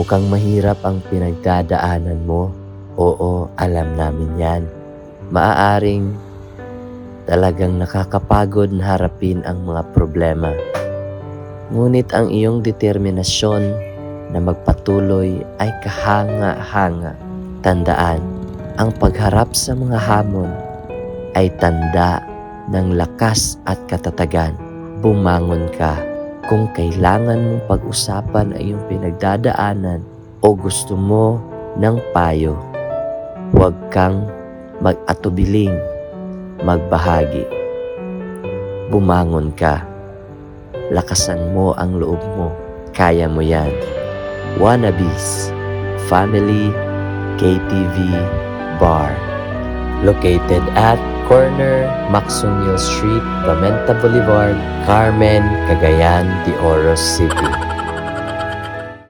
Mukhang mahirap ang pinagdadaanan mo. Oo, alam namin yan. Maaaring talagang nakakapagod na harapin ang mga problema. Ngunit ang iyong determinasyon na magpatuloy ay kahanga-hanga. Tandaan, ang pagharap sa mga hamon ay tanda ng lakas at katatagan. Bumangon ka. Kung kailangan mong pag-usapan ay iyong pinagdadaanan o gusto mo ng payo, huwag kang mag-atubiling magbahagi. Bumangon ka. Lakasan mo ang loob mo. Kaya mo yan. Wannabes Family KTV Bar, located at corner Maxonil Street, Pimenta Boulevard, Carmen, Cagayan de Oro City.